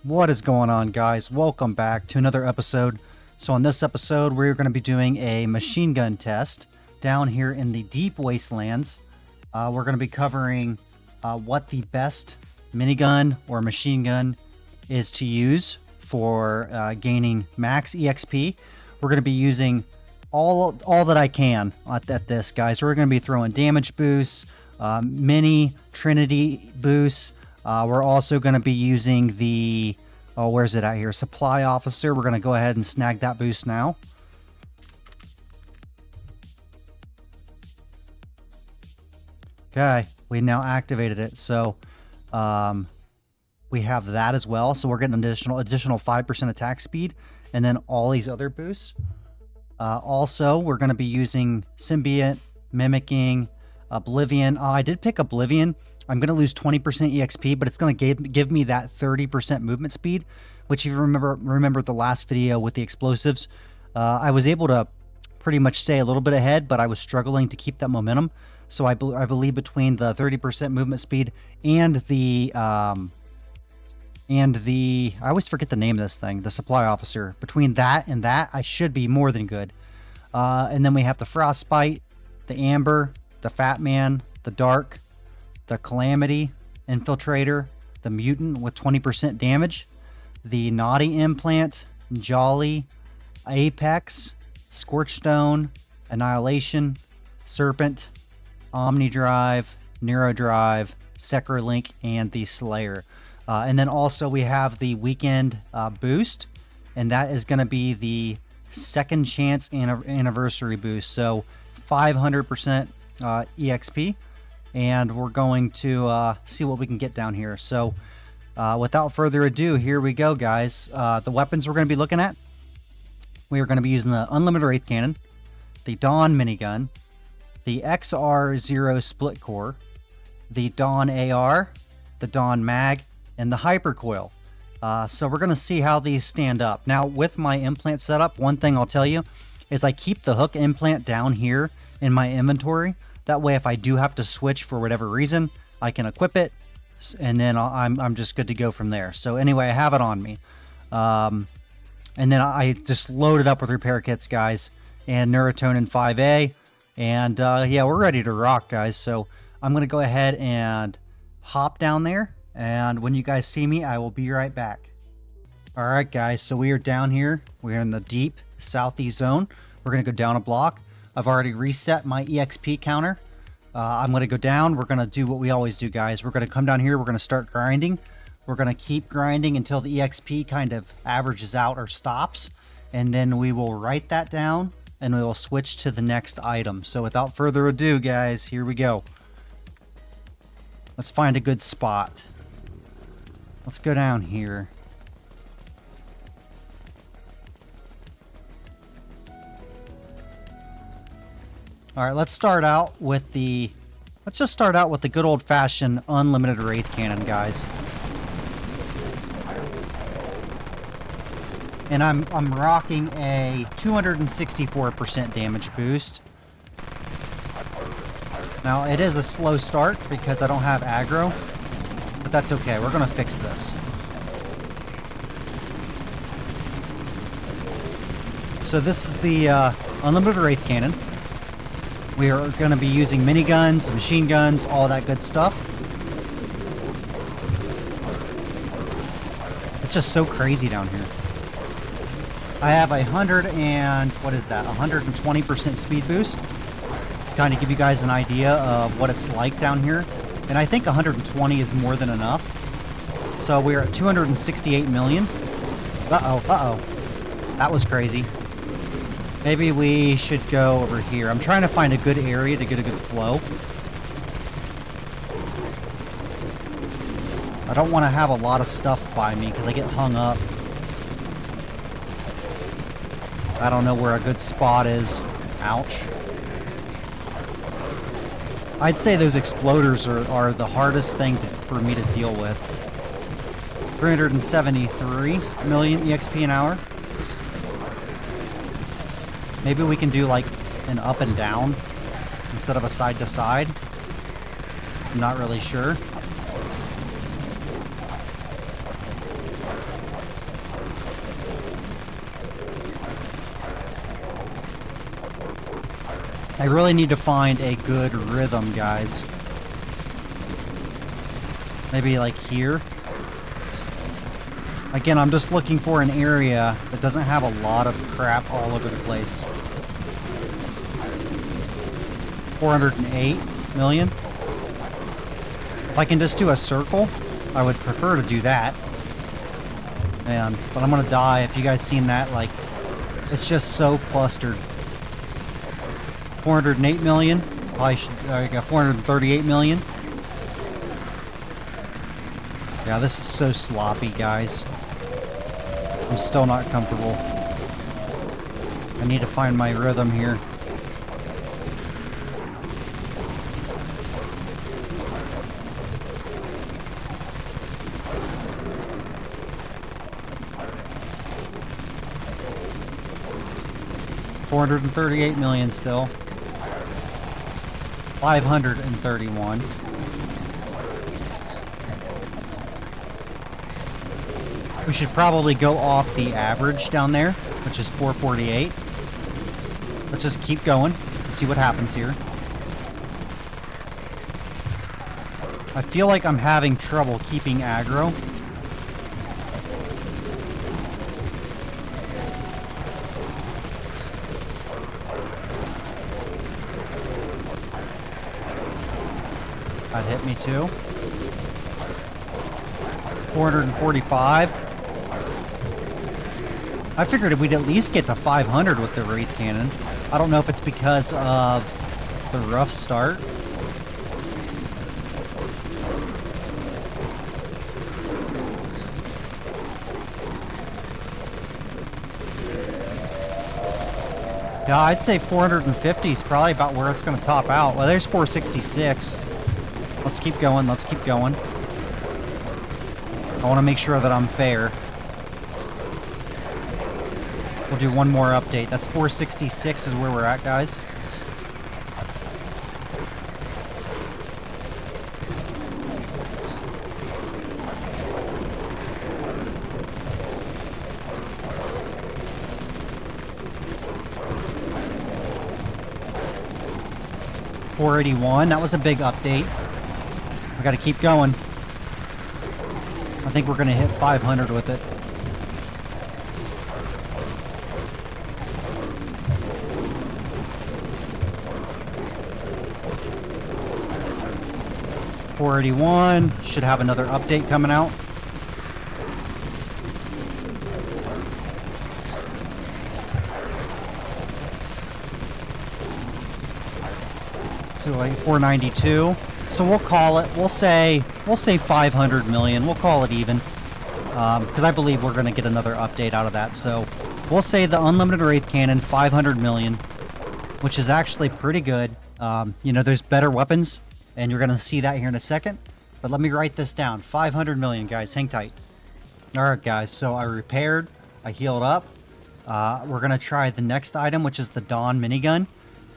What is going on, guys? Welcome back to another episode. So on this episode, we're going to be doing a machine gun test down here in the Deep Wastelands. We're going to be covering what the best minigun or machine gun is to use for gaining max EXP. We're going to be using all that I can at this, guys. We're going to be throwing damage boosts, mini Trinity boosts. We're also going to be using the, where's it at here? Supply Officer. We're going to go ahead and snag that boost now. Okay, we now activated it. So we have that as well. So we're getting an additional 5% attack speed and then all these other boosts. Also, we're going to be using Symbiote, Mimicking, Oblivion. I did pick Oblivion. I'm going to lose 20% EXP, but it's going to give me that 30% movement speed, which if you remember the last video with the explosives, I was able to pretty much stay a little bit ahead, but I was struggling to keep that momentum. So I believe between the 30% movement speed and the I always forget the name of this thing, the Supply Officer. Between that and that, I should be more than good. And then we have the Frostbite, the Amber, the Fat Man, the Dark, the Calamity, Infiltrator, the Mutant with 20% damage, the Naughty Implant, Jolly, Apex, Scorchstone, Annihilation, Serpent, Omnidrive, Neurodrive, Secrolink, and the Slayer. And then also we have the Weekend boost, and that is going to be the second chance anniversary boost. So 500% EXP. And we're going to see what we can get down here. So without further ado, here we go, guys. The weapons we're going to be looking at, we are going to be using the Unlimited Wraith Cannon, the Dawn Minigun, the XR0 Split Core, the Dawn AR, the Dawn Mag, and the Hypercoil. So we're going to see how these stand up. Now, with my implant setup, one thing I'll tell you is I keep the hook implant down here in my inventory. That way, if I do have to switch for whatever reason, I can equip it, and then I'm just good to go from there. So anyway, I have it on me. And then I just load it up with repair kits, guys, and Neurotonin 5A. And yeah, we're ready to rock, guys. So I'm going to go ahead and hop down there. And when you guys see me, I will be right back. All right, guys. So we are down here. We're in the deep southeast zone. We're going to go down a block. I've already reset my EXP counter. I'm going to go down. We're going to do what we always do, guys. We're going to come down here. We're going to start grinding. We're going to keep grinding until the EXP kind of averages out or stops. And then we will write that down and we will switch to the next item. So without further ado, guys, here we go. Let's find a good spot. Let's go down here. All right, let's just start out with the good old-fashioned Unlimited Wraith Cannon, guys. And I'm rocking a 264% damage boost. Now, it is a slow start because I don't have aggro, but that's okay. We're going to fix this. So this is the Unlimited Wraith Cannon. We are going to be using miniguns, machine guns, all that good stuff. It's just so crazy down here. I have 120% speed boost. To kind of give you guys an idea of what it's like down here. And I think 120 is more than enough. So we're at 268 million. Uh-oh. That was crazy. Maybe we should go over here. I'm trying to find a good area to get a good flow. I don't want to have a lot of stuff by me because I get hung up. I don't know where a good spot is. Ouch. I'd say those exploders are the hardest thing for me to deal with. 373 million EXP an hour. Maybe we can do like an up and down instead of a side to side. I'm not really sure. I really need to find a good rhythm, guys. Maybe like here. Again, I'm just looking for an area that doesn't have a lot of crap all over the place. 408 million. If I can just do a circle, I would prefer to do that. Man, but I'm gonna die. If you guys seen that, like, it's just so clustered. 408 million. Probably should, I got 438 million. Yeah, this is so sloppy, guys. I'm still not comfortable. I need to find my rhythm here. $438 million still. 531. We should probably go off the average down there, which is 448. Let's just keep going and see what happens here. I feel like I'm having trouble keeping aggro. That hit me too. 445. I figured we'd at least get to 500 with the Wraith cannon. I don't know if it's because of the rough start. Yeah, I'd say 450 is probably about where it's going to top out. Well, there's 466. Let's keep going. Let's keep going. I want to make sure that I'm fair. We'll do one more update. That's 466 is where we're at, guys. $481. That was a big update. I got to keep going. I think we're going to hit 500 with it. $481. Should have another update coming out. So like 492. So we'll call it. We'll say 500 million. We'll call it even, because I believe we're going to get another update out of that. So we'll say the unlimited Wraith cannon, 500 million, which is actually pretty good. You know, there's better weapons, and you're going to see that here in a second. But let me write this down. 500 million, guys. Hang tight. All right, guys. So I repaired. I healed up. We're going to try the next item, which is the Dawn minigun.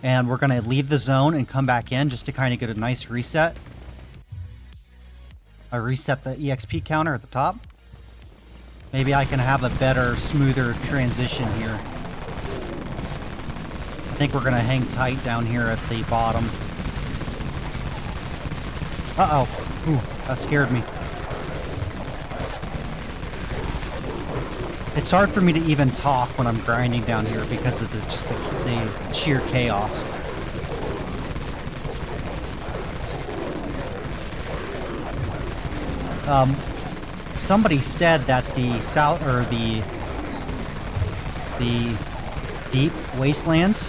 And we're going to leave the zone and come back in just to kind of get a nice reset. I reset the EXP counter at the top. Maybe I can have a better, smoother transition here. I think we're going to hang tight down here at the bottom. Uh-oh. Ooh, that scared me. It's hard for me to even talk when I'm grinding down here because of the sheer chaos. Somebody said that the Deep Wastelands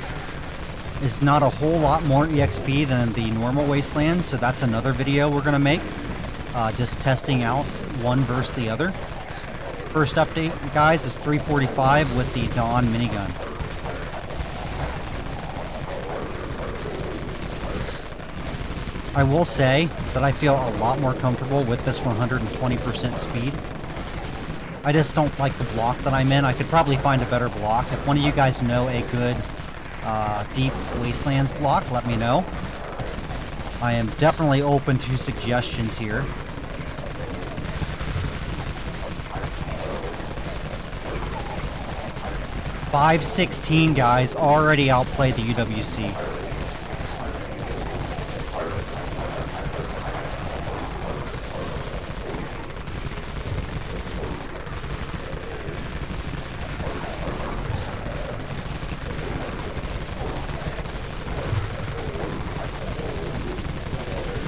is not a whole lot more EXP than the normal Wastelands, so that's another video we're gonna make, just testing out one versus the other. First update, guys, is 345 with the Dawn minigun. I will say that I feel a lot more comfortable with this 120% speed. I just don't like the block that I'm in. I could probably find a better block. If one of you guys know a good Deep Wastelands block, let me know. I am definitely open to suggestions here. $516, guys, already outplayed the UWC.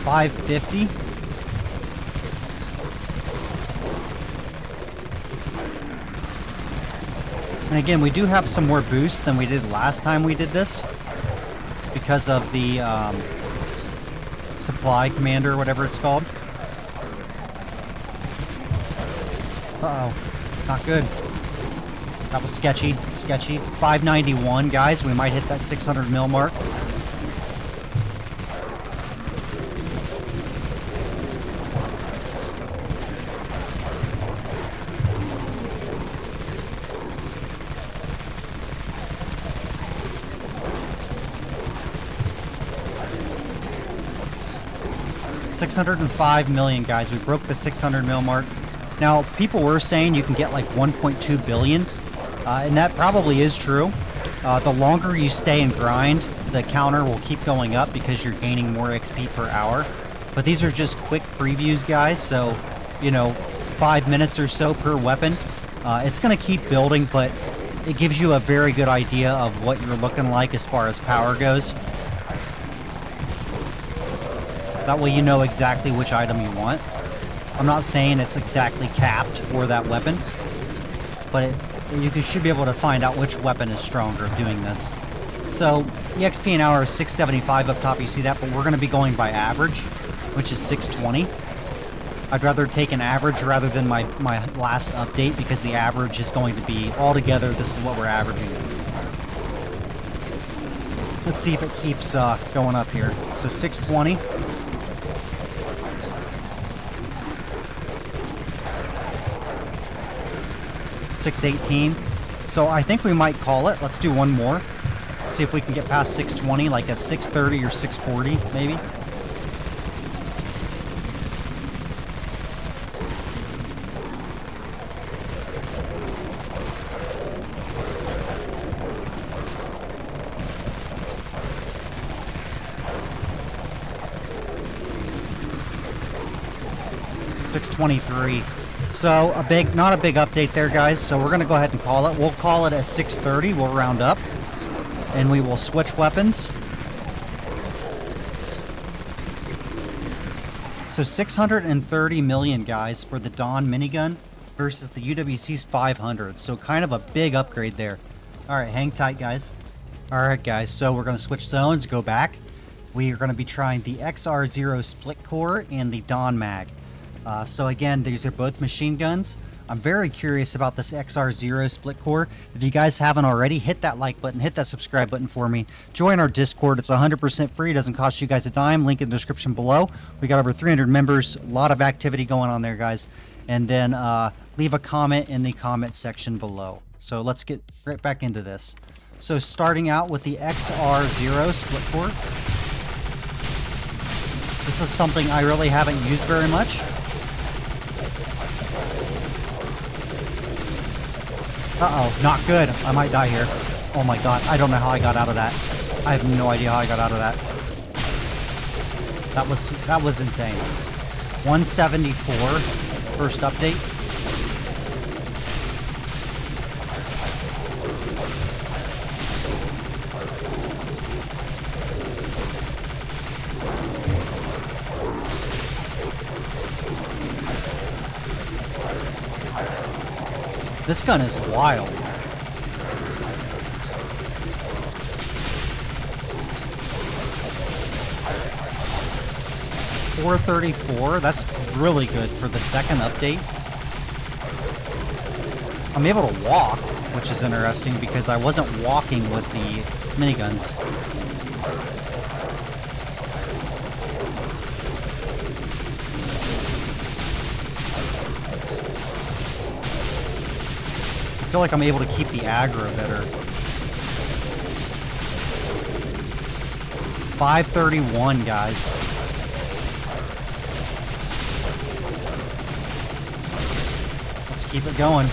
550. And again, we do have some more boosts than we did last time we did this because of the supply commander, or whatever it's called. Uh-oh. Not good. That was sketchy. Sketchy. 591, guys. We might hit that 600 mil mark. $605 million, guys. We broke the 600 mil mark. Now, people were saying you can get like 1.2 billion, and that probably is true. The longer you stay and grind, the counter will keep going up because you're gaining more XP per hour. But these are just quick previews, guys, so, you know, 5 minutes or so per weapon. It's going to keep building, but it gives you a very good idea of what you're looking like as far as power goes. That way you know exactly which item you want. I'm not saying it's exactly capped for that weapon, but you should be able to find out which weapon is stronger doing this. So, EXP an hour is 675 up top, you see that, but we're going to be going by average, which is 620. I'd rather take an average rather than my last update, because the average is going to be, altogether, this is what we're averaging. Let's see if it keeps going up here. So 620. $618. So I think we might call it. Let's do one more. See if we can get past 620, like a 630 or 640, maybe. $623. So not a big update there, guys. So we're gonna go ahead and call it. We'll call it at 630. We'll round up, and we will switch weapons. So 630 million, guys, for the Dawn minigun versus the UWC's 500. So kind of a big upgrade there. All right, hang tight, guys. All right, guys. So we're gonna switch zones, go back. We are gonna be trying the XR0 split core and the Dawn mag. So again, these are both machine guns. I'm very curious about this XR0 split core. If you guys haven't already, hit that like button, hit that subscribe button for me. Join our Discord. It's 100% free. It doesn't cost you guys a dime. Link in the description below. We got over 300 members. A lot of activity going on there, guys. And then leave a comment in the comment section below. So let's get right back into this. So starting out with the XR0 split core. This is something I really haven't used very much. Uh-oh, not good. I might die here. Oh my god, I don't know how I got out of that. I have no idea how I got out of that. That was insane. 174, first update. This gun is wild. $434, that's really good for the second update. I'm able to walk, which is interesting because I wasn't walking with the miniguns. I feel like I'm able to keep the aggro better. 531, guys. Let's keep it going.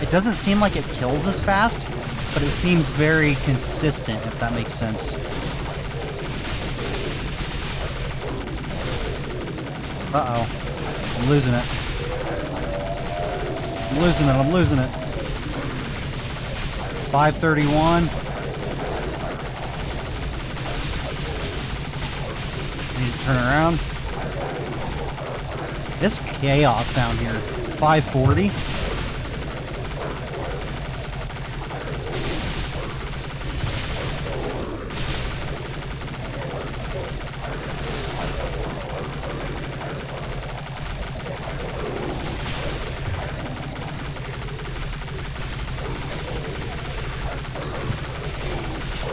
It doesn't seem like it kills as fast, but it seems very consistent, if that makes sense. Uh-oh. I'm losing it. I'm losing it. 531. Turn around. It's chaos down here. 540.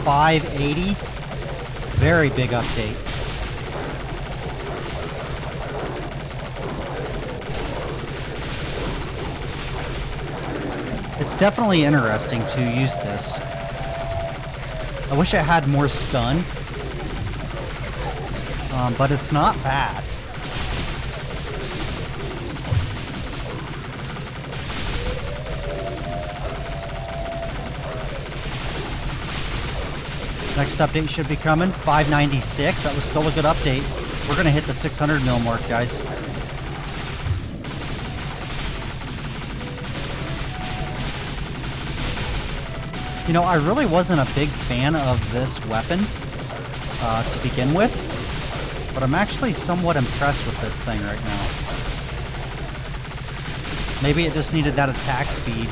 $580. Very big update. It's definitely interesting to use this. I wish it had more stun, but it's not bad. Next update should be coming. 596. That was still a good update. We're going to hit the 600 mil mark, guys. You know, I really wasn't a big fan of this weapon to begin with, but I'm actually somewhat impressed with this thing right now. Maybe it just needed that attack speed.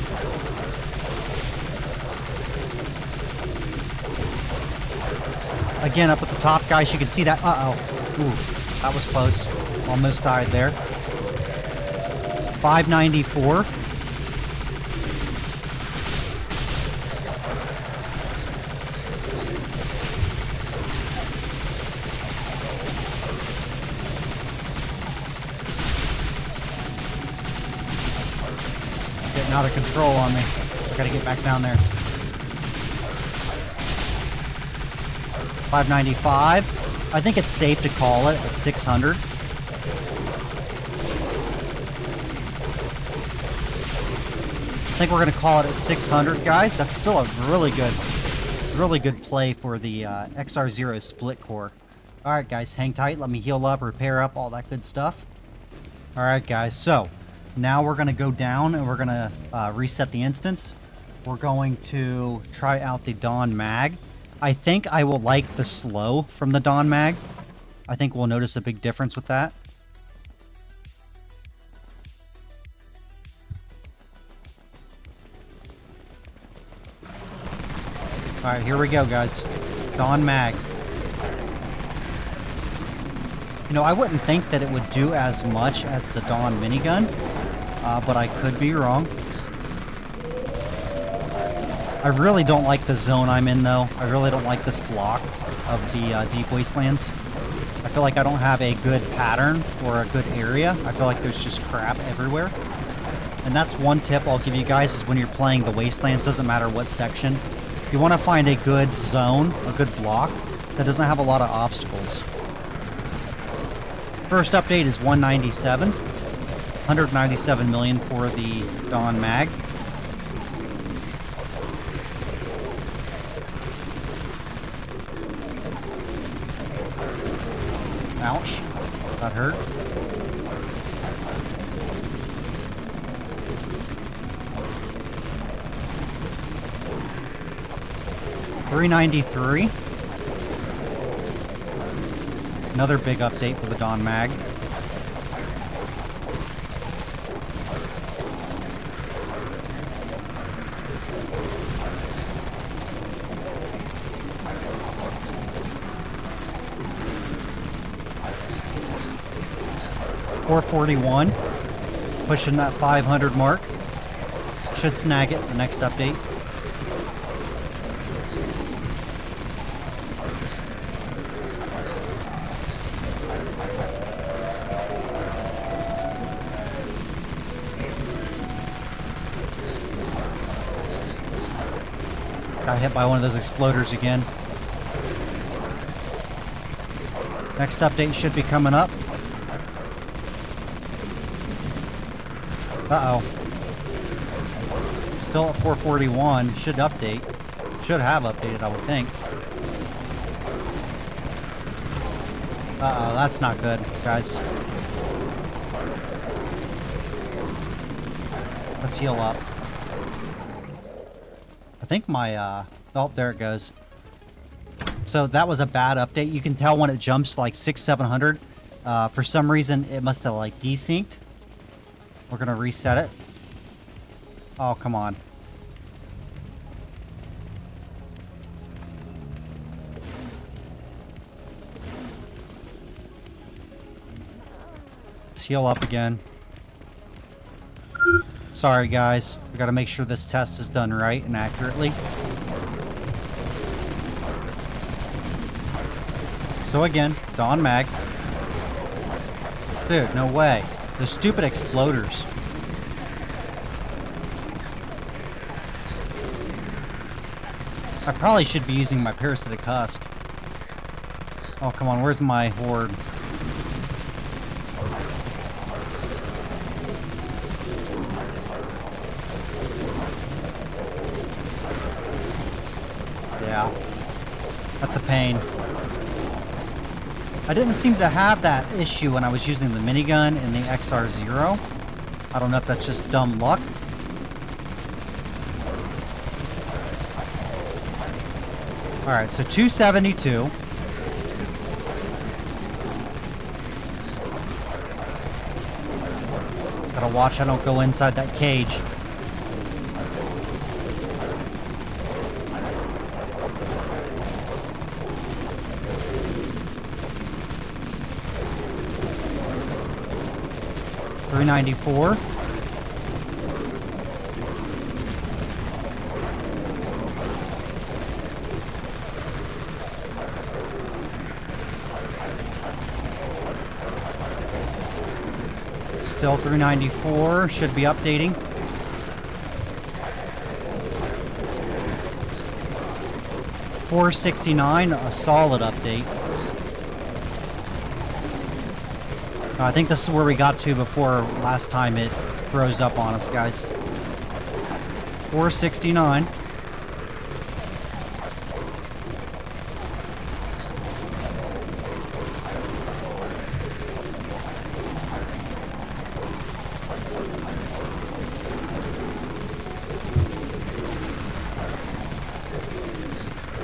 Again, up at the top, guys, you can see that. Uh-oh. Ooh, that was close. Almost died there. 594. Getting out of control on me. I gotta get back down there. 595. I think it's safe to call it at 600. I think we're going to call it at 600, guys. That's still a really good play for the XR0 split core. All right, guys, hang tight. Let me heal up, repair up, all that good stuff. All right, guys. So now we're going to go down and we're going to reset the instance. We're going to try out the Dawn Mag. I think I will like the slow from the Dawn Mag. I think we'll notice a big difference with that. Alright, here we go, guys. Dawn Mag. You know, I wouldn't think that it would do as much as the Dawn Minigun, but I could be wrong. I really don't like the zone I'm in, though. I really don't like this block of the Deep Wastelands. I feel like I don't have a good pattern or a good area. I feel like there's just crap everywhere. And that's one tip I'll give you guys is when you're playing the Wastelands, doesn't matter what section, you want to find a good zone, a good block that doesn't have a lot of obstacles. First update is 197. 197 million for the Dawn Mag. Ouch. That hurt. $393. Another big update for the Dawn Mag. $441, pushing that 500 mark. Should snag it the next update. Got hit by one of those exploders again. Next update should be coming up. Uh-oh. Still at 441. Should update. Should have updated, I would think. Uh-oh, that's not good, guys. Let's heal up. I think my, oh, there it goes. So that was a bad update. You can tell when it jumps like 600-700. For some reason, it must have like desynced. We're going to reset it. Oh, come on. Let's heal up again. Sorry, guys. We got to make sure this test is done right and accurately. So again, Dawn Mag. Dude, no way. Those stupid exploders. I probably should be using my parasitic husk. Oh, come on. Where's my horde? Yeah. That's a pain. I didn't seem to have that issue when I was using the minigun and the XR0. I don't know if that's just dumb luck. Alright, so 272. Gotta watch I don't go inside that cage. $394. Still 394. Should be updating. $469. A solid update. I think this is where we got to before last time it froze up on us, guys. 469.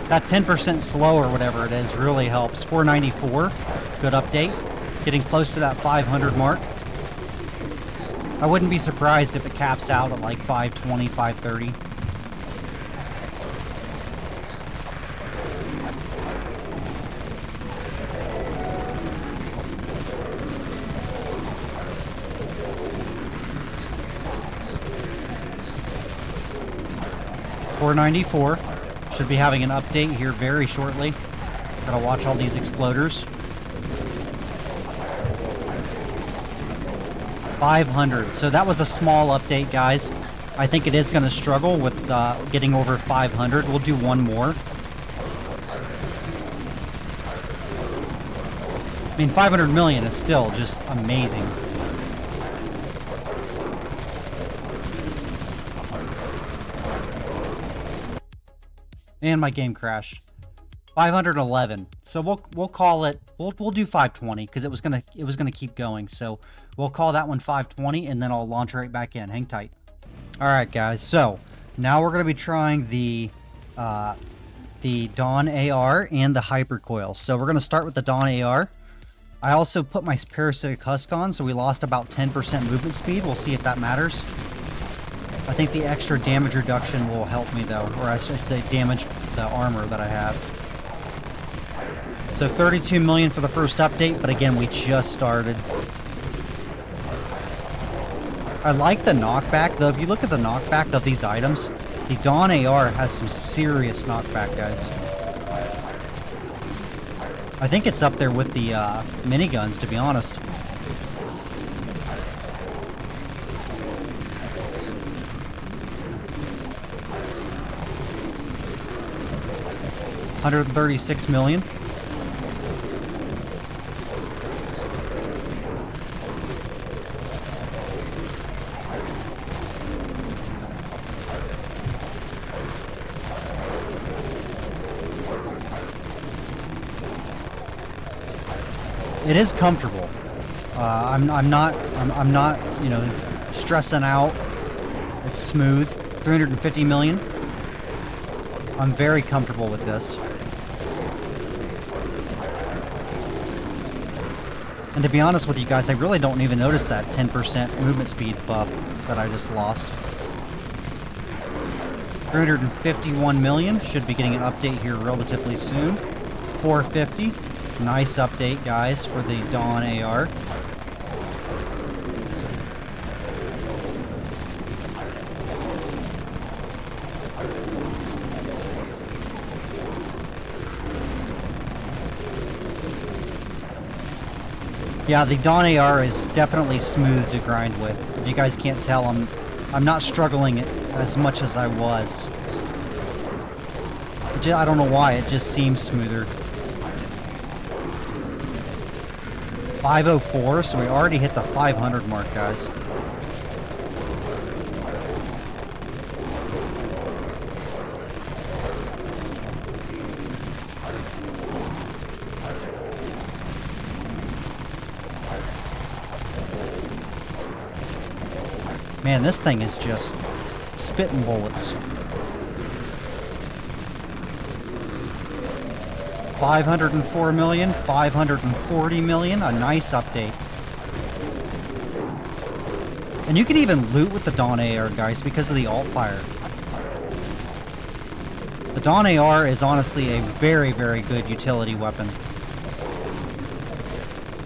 That 10% slow or whatever it is really helps. 494. Good update. Getting close to that 500 mark. I wouldn't be surprised if it caps out at like 520, 530. $494. Should be having an update here very shortly. Gotta watch all these exploders. 500. So that was a small update, guys. I think it is going to struggle with getting over 500. We'll do one more. I mean, 500 million is still just amazing. And my game crashed. 511. So we'll call it. We'll do 520 because it was gonna keep going. So we'll call that one 520, and then I'll launch right back in. Hang tight. All right, guys. So now we're gonna be trying the Dawn AR and the Hypercoil. So we're gonna start with the Dawn AR. I also put my parasitic husk on, so we lost about 10% movement speed. We'll see if that matters. I think the extra damage reduction will help me though, or I should say damage the armor that I have. So 32 million for the first update, but again, we just started. I like the knockback, though. If you look at the knockback of these items, the Dawn AR has some serious knockback, guys. I think it's up there with the miniguns, to be honest. $136 million. It is comfortable. I'm not, you know, stressing out. It's smooth. 350 million. I'm very comfortable with this. And to be honest with you guys, I really don't even notice that 10% movement speed buff that I just lost. 351 million. Should be getting an update here relatively soon. 450. Nice update, guys, for the Dawn AR. Yeah, the Dawn AR is definitely smooth to grind with. If you guys can't tell, I'm not struggling as much as I was. I don't know why, it just seems smoother. 504, so we already hit the 500 mark, guys. Man, this thing is just spitting bullets. 504 million, 540 million, a nice update. And you can even loot with the Dawn AR, guys, because of the alt fire. The Dawn AR is honestly a very, very good utility weapon.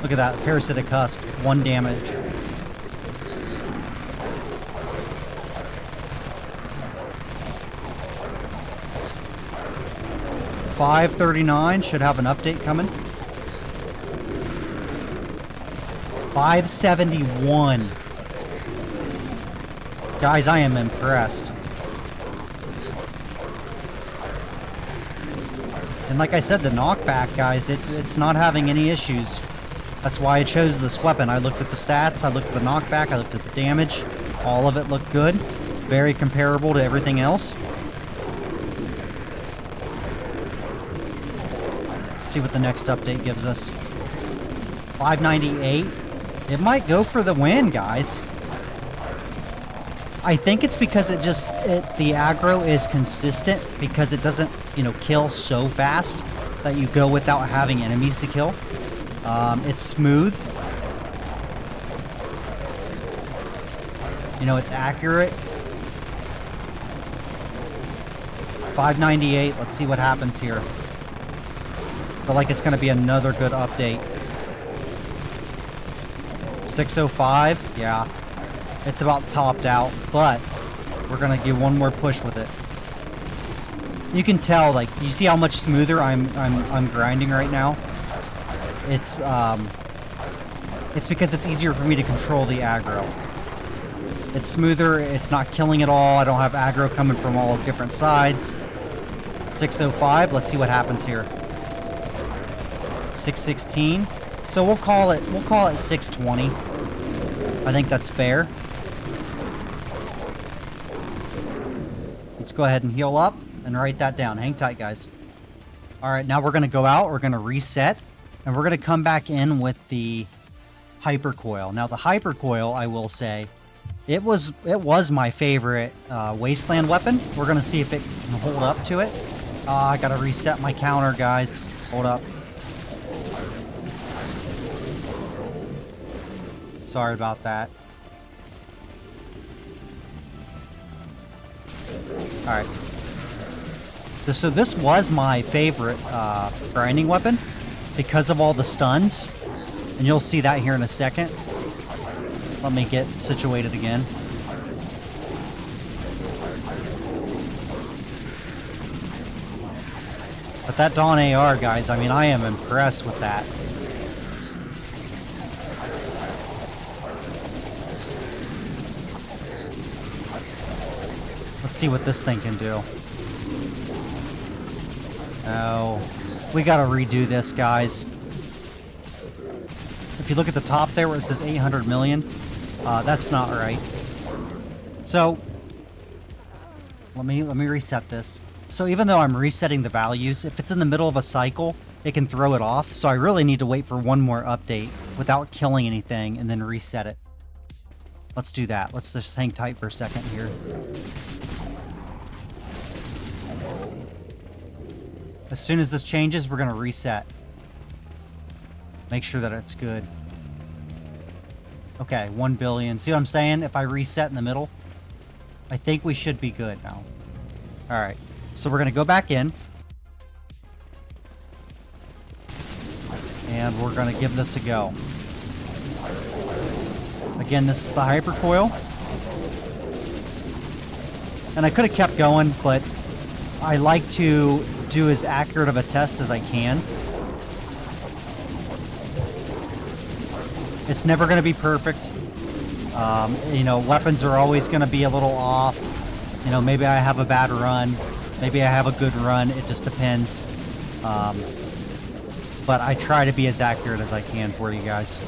Look at that, Parasitic Husk, 1 damage. $539 should have an update coming. 571. Guys, I am impressed. And like I said, the knockback, guys, it's not having any issues. That's why I chose this weapon. I looked at the stats, I looked at the knockback, I looked at the damage. All of it looked good. Very comparable to everything else. See what the next update gives us. 598. It might go for the win, guys. I think it's because the aggro is consistent because it doesn't, kill so fast that you go without having enemies to kill. It's smooth. It's accurate. 598. Let's see what happens here. Feel like it's going to be another good update. 605, yeah. It's about topped out, but we're going to give one more push with it. You can tell, you see how much smoother I'm grinding right now? It's because it's easier for me to control the aggro. It's smoother, it's not killing at all. I don't have aggro coming from all different sides. 605, let's see what happens here. 616. So we'll call it 620. I think that's fair. Let's go ahead and heal up and write that down. Hang tight, guys. All right, now we're going to go out, we're going to reset, and we're going to come back in with the Hypercoil. Now the Hypercoil, I will say, it was my favorite Wasteland weapon. We're going to see if it can hold up to it. I got to reset my counter, guys. Hold up. Sorry about that. Alright. So this was my favorite grinding weapon because of all the stuns. And you'll see that here in a second. Let me get situated again. But that Dawn AR, guys, I mean, I am impressed with that. Let's see what this thing can do. Oh, we gotta redo this, guys. If you look at the top there where it says 800 million, that's not right. So, let me reset this. So even though I'm resetting the values, if it's in the middle of a cycle, it can throw it off. So I really need to wait for one more update without killing anything and then reset it. Let's do that. Let's just hang tight for a second here. As soon as this changes, we're going to reset. Make sure that it's good. Okay, 1 billion. See what I'm saying? If I reset in the middle, I think we should be good now. All right, so we're gonna go back in. And we're gonna give this a go. Again, this is the Hypercoil. And I could have kept going, but I like to do as accurate of a test as I can. It's never going to be perfect. You know, weapons are always going to be a little off. You know, maybe I have a bad run. Maybe I have a good run. It just depends. But I try to be as accurate as I can for you guys.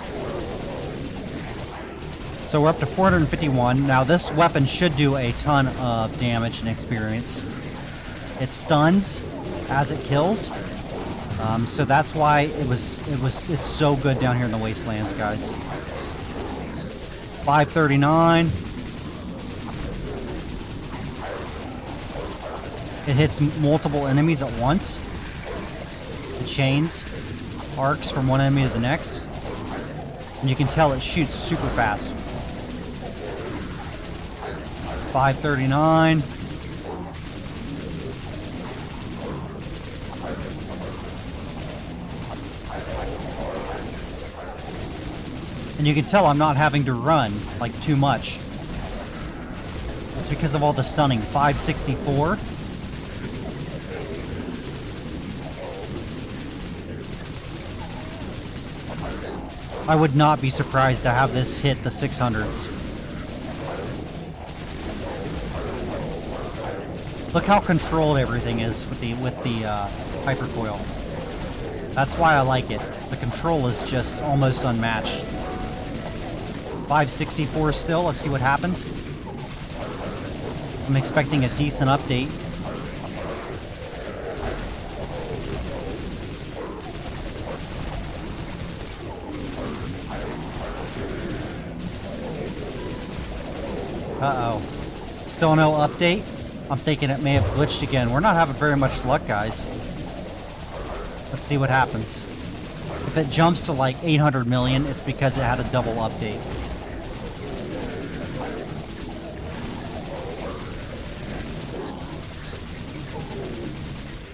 So we're up to 451. Now this weapon should do a ton of damage and experience. It stuns as it kills. So that's why it's so good down here in the Wastelands, guys. 539. It hits multiple enemies at once. It chains arcs from one enemy to the next. And you can tell it shoots super fast. 539. And you can tell I'm not having to run like too much. That's because of all the stunning. 564. I would not be surprised to have this hit the 600s. Look how controlled everything is with the Hypercoil. That's why I like it. The control is just almost unmatched. 564 still. Let's see what happens. I'm expecting a decent update. Uh-oh. Still no update? I'm thinking it may have glitched again. We're not having very much luck, guys. Let's see what happens. If it jumps to like 800 million, it's because it had a double update.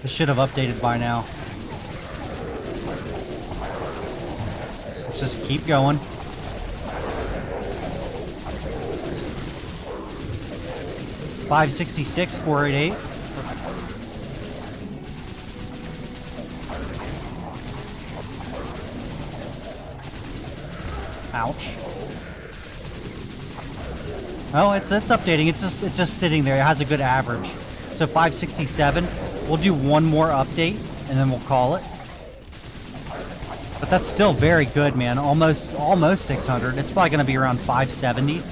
It should have updated by now. Let's just keep going. $566, 488. Ouch. Oh, it's updating. It's just sitting there. It has a good average. So 567. We'll do one more update and then we'll call it. But that's still very good, man. Almost 600. It's probably going to be around 570.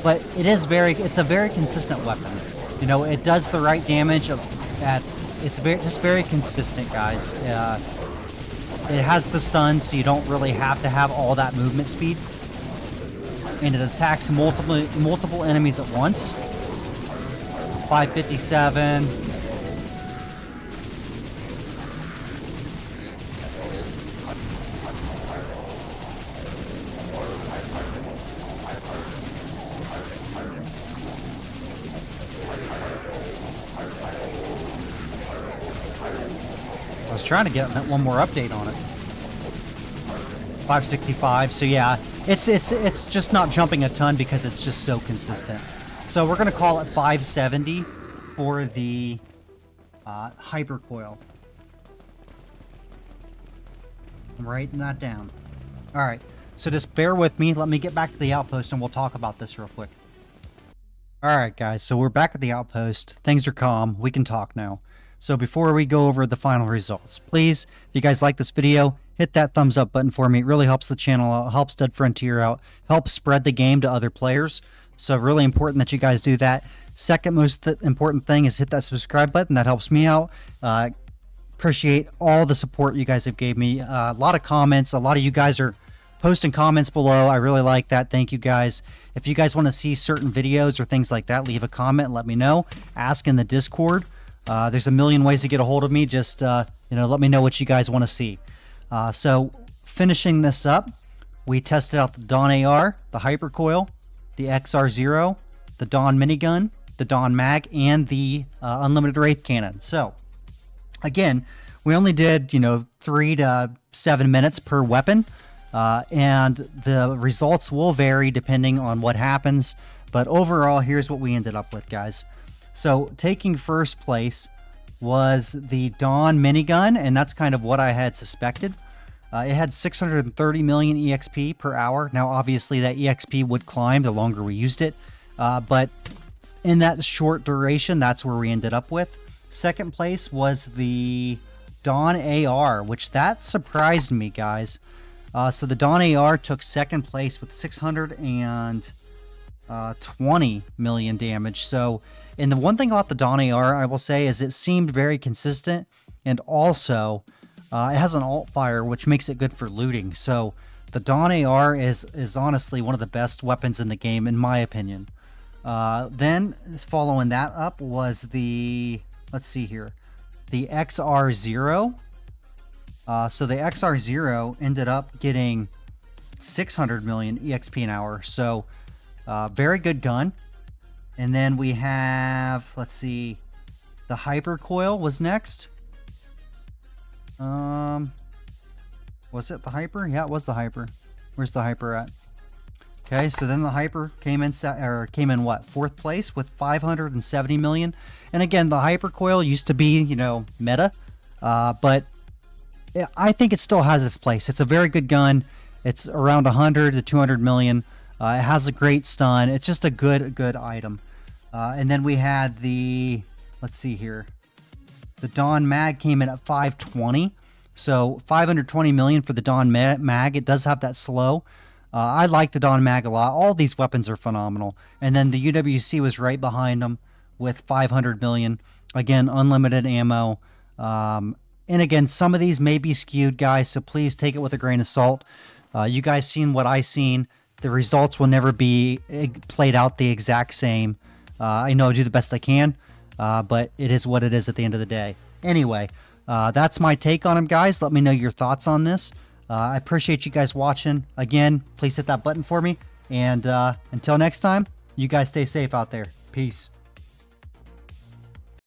But it's a very consistent weapon. You know, it does the right damage it's just very consistent, guys. It has the stun, so you don't really have to have all that movement speed. And it attacks multiple enemies at once. 557. I was trying to get one more update on it. 565. So yeah, it's just not jumping a ton because it's just so consistent. So we're gonna call it 570 for the Hypercoil. I'm writing that down. All right. So just bear with me. Let me get back to the outpost and we'll talk about this real quick. All right, guys. So we're back at the outpost. Things are calm. We can talk now. So before we go over the final results, please, if you guys like this video, hit that thumbs up button for me. It really helps the channel out, helps Dead Frontier out, helps spread the game to other players. So really important that you guys do that. Second most important thing is hit that subscribe button. That helps me out. Appreciate all the support you guys have gave me. A lot of comments. A lot of you guys are posting comments below. I really like that. Thank you guys. If you guys want to see certain videos or things like that, leave a comment. Let me know. Ask in the Discord. There's a million ways to get a hold of me. Just let me know what you guys want to see. So finishing this up, we tested out the Dawn AR, the Hypercoil, the XR0, the Dawn Minigun, the Dawn Mag, and the Unlimited Wraith Cannon. So, again, we only did, 3 to 7 minutes per weapon, and the results will vary depending on what happens. But overall, here's what we ended up with, guys. So, taking first place was the Dawn Minigun, and that's kind of what I had suspected. It had 630 million EXP per hour. Now, obviously, that EXP would climb the longer we used it, but in that short duration, that's where we ended up with. Second place was the Dawn AR, which that surprised me, guys. So the Dawn AR took second place with 620 million damage. So, and the one thing about the Dawn AR, I will say, is it seemed very consistent, and also it has an alt fire, which makes it good for looting. So the Dawn AR is honestly one of the best weapons in the game, in my opinion. Then following that up was the, let's see here, the XR0. So the XR0 ended up getting 600 million EXP an hour. So very good gun. And then we have, let's see, the Hypercoil was next. Was it the Hyper? Yeah, it was the Hyper. Where's the Hyper at? Okay, so then the Hyper came in what? Fourth place with 570 million. And again, the Hypercoil used to be, meta, but I think it still has its place. It's a very good gun. It's around 100 to 200 million. It has a great stun. It's just a good item. And then we had the, let's see here, the Dawn Mag came in at 520. So 520 million for the Dawn Mag. It does have that slow. I like the Dawn Mag a lot. All these weapons are phenomenal. And then the UWC was right behind them with 500 million. Again, unlimited ammo. And again, some of these may be skewed, guys, so please take it with a grain of salt. You guys seen what I seen. The results will never be played out the exact same. I know I do the best I can, but it is what it is at the end of the day. Anyway, that's my take on them, guys. Let me know your thoughts on this. I appreciate you guys watching. Again, please hit that button for me. And until next time, you guys stay safe out there. Peace.